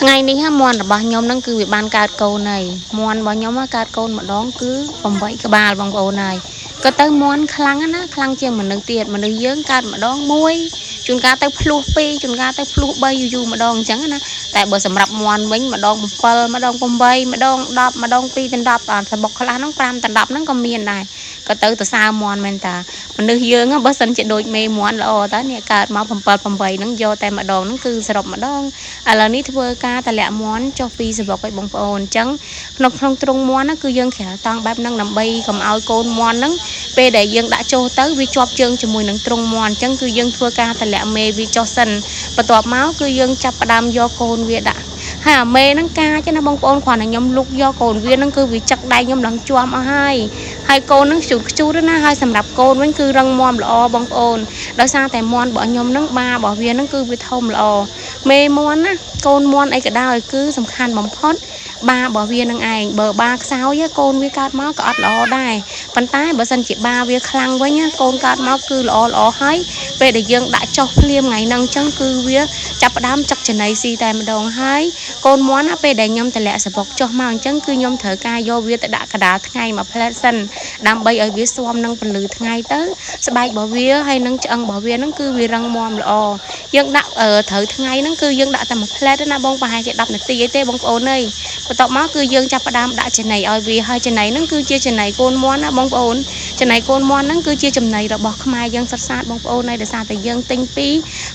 ថ្ងៃនេះមន់របស់ខ្ញុំនឹងគឺវាបានកើតកូនហើយមន់របស់ខ្ញុំកើតកូនម្ដងគឺ8ក្បាលបងប្អូនហើយក៏ទៅមន់ខ្លាំងណាខ្លាំងជាងមនុស្សទៀតមនុស្សយើងកើតម្ដង1ជួនកាលទៅភ្លោះ2ជួនកាលទៅភ្លោះ3យូរម្ដងអញ្ចឹងណាតែបើសម្រាប់មន់វិញម្ដង7ម្ដង8ម្ដង10ម្ដង2ទៅ10អាសបុកខ្លះហ្នឹង5ទៅ10ហ្នឹងក៏មានដែរក៏ទៅសើមន់មែនតាមនុស្សយើងបើសិនជាដូចមេមន់ល្អតើនេះកើតមក7 8ហ្នឹងយកតែម្ដងហ្នឹងគឺសរុបម្ដងឥឡូវនេះធ្វើការតម្លាក់មន់ចុះពីសបុកឲ្យបងប្អូនអញ្ចឹងក្នុងទ្រុងមន់គឺយើងក្រៅតង់បែបហ្នឹងដើម្បីកុំឲ្យកូនមន់ហ្នឹងពេលដែលយើងដាក់ចូលទៅវាជាប់ជើងជាមួយនឹងទ្រុងមន់អញ្ចឹងគឺយើងធ្វើការតម្លាក់មេវាចុះសិនបន្ទាប់មកគឺយើងចាប់ផ្ដើមយកកូនវាដាក់ហើយអាមេហ្នឹងកាចណាបងប្អូនគ្រាន់តែខ្ញុំលុកយកកូនវាហ្នឹងគឺវាចឹកដៃខ្ញុំឡើងជាប់អស់ហើយកូនហ្នឹងខ្ជូតណាហើយសម្រាប់កូនវិញគឺរឹងមាំល្អបងប្អូនដោយសារតែមន់របស់ខ្ញុំហ្នឹងបារបស់វាហ្នឹងគឺវាធំល្អមេមន់ណាកូនមន់អីក៏ដោយគឺសំខាន់បំផុតបារបស់វានឹងឯងបើបាខ្សោយកូនវាកើតមកក៏អត់ល្អដែរប៉ុន្តែបើសិនជាបាវាខ្លាំងវិញកូនកើតមកគឺល្អហើយពេលដែលយើងដាក់ចុះភ្លាមថ្ងៃហ្នឹងអញ្ចឹងគឺវាចាប់ផ្ដើមចឹកចំណីស៊ីតែម្ដងហើយកូនមន់ពេលដែលខ្ញុំតម្លាក់សបុកចុះមកអញ្ចឹងគឺខ្ញុំត្រូវការយកវាទៅដាក់កដាលថ្ងៃមួយផ្លែតសិនដើម្បីឲ្យវាស៊ាំនឹងពន្លឺថ្ងៃទៅស្បែករបស់វាហើយនឹងឆ្អឹងរបស់វាហ្នឹងគឺវារឹងមាំល្អយើងដាក់ត្រូវថ្ងៃហ្នឹងគឺយើងដាក់តែមួយផ្លែតណាបងប្រហែលជា10នាទីអីទេបងប្អូនអើយបន្ទាប់មកគឺយើងចាប់ផ្ដើមដាក់ចំណីឲ្យវាហើយចំណីហ្នឹងគឺជាចំណីកូនមន់ណាបងប្អូនចំណីកូនមន់ហ្នឹងគឺជាចំណីរបស់ខ្មែរយើងសុទ្ធសាធបងប្អូនហើយដោយសារតែយើងទិញពី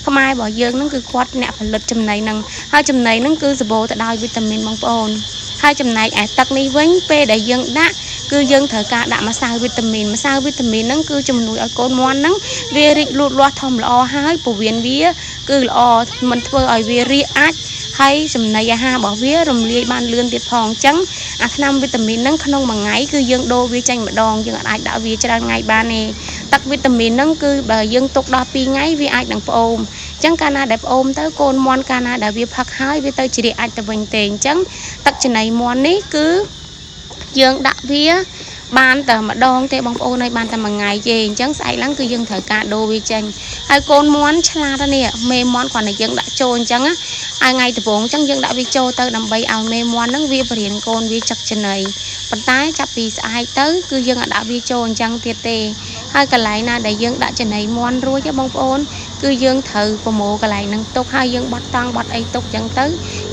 ខ្មែររបស់យើងហ្នឹងគឺគាត់អ្នកផលិតចំណីហ្នឹងហើយចំណីហ្នឹងគឺសម្បូរទៅដោយវីតាមីនបងប្អូនហើយចំណែកឯទឹកនេះវិញពេលដែលយើងដាក់គឺយើងត្រូវការដាក់ម្សៅវីតាមីនហ្នឹងគឺជំនួយឲ្យកូនមន់ហ្នឹងវារីកលូតលាស់ធំល្អហើយពោះវៀនវាគឺល្អមិនធ្វើឲ្យវារាអាចហើយចំណីអាហាររបស់វារំលាយបានលឿនទៀតផងអញ្ចឹងអាថ្នាំវីតាមីនហ្នឹងក្នុងមួយថ្ងៃគឺយើងដូរវាចេញម្ដងយើងអាចដាក់វាច្រើនថ្ងៃបានទេទឹកវីតាមីនហ្នឹងគឺបើយើងទុកដល់2ថ្ងៃវាអាចនឹងផ្អូមអញ្ចឹងកាលណាដែលផ្អូមទៅកូនមន់កាលណាដែលវាផឹកហើយវាទៅជ្រាកអាចទៅវិញទេអញ្ចឹងទឹកចំណីមន់នេះគឺយើងដាក់វាបានតែម្ដងទេបងប្អូនហើយបានតែមួយថ្ងៃទេអញ្ចឹងស្អែកឡើងគឺយើងត្រូវការដូរវាចេញហើយកូនមន់ឆ្លាតនេះមេមន់គ្រាន់តែយើងដាក់ចូលអញ្ចឹងហើយថ្ងៃដំបូងអញ្ចឹងយើងដាក់វាចូលទៅដើម្បីឲ្យមេមន់ហ្នឹងវាបរៀនកូនវាចឹកចំណីប៉ុន្តែចាប់ពីស្អែកទៅគឺយើងអាចដាក់វាចូលអញ្ចឹងទៀតទេហើយកន្លែងណាដែលយើងដាក់ចំណីមន់រួចទេបងប្អូនគឺយើងត្រូវប្រមូលកន្លែងហ្នឹងទុកហើយយើងបត់តង់បត់អីទុកអញ្ចឹងទៅ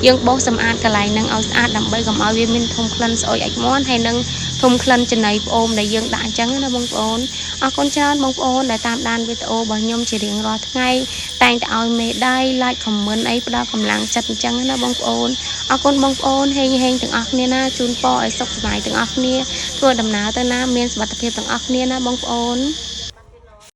យើងបោសសម្អាតកន្លែងហ្នឹងឲ្យស្អាតដើម្បីកុំឲ្យវាមានធុំក្លិនស្អុយអាចមន់ហើយនឹងធុំក្លិនចំណីផ្អូមដែលយើងដាក់អញ្ចឹងណាបងប្អូនអរគុណច្រើនបងប្អូនដែលតាមដានវីដេអូរបស់ខ្ញុំជារៀងរាល់ថ្ងៃតែងតែឲ្យមេដៃ like comment អីផ្ដល់កម្លាំងចិត្តអញ្ចឹងណាបងប្អូនអរគុណបងប្អូនហេងទាំងអស់គ្នាណាជូនពរឲ្យសុខសប្បាយទាំងអស់គ្នាធ្វើដំណើរទៅណាមានសុខភាពទាំងអស់គ្នាណាបងប្អូន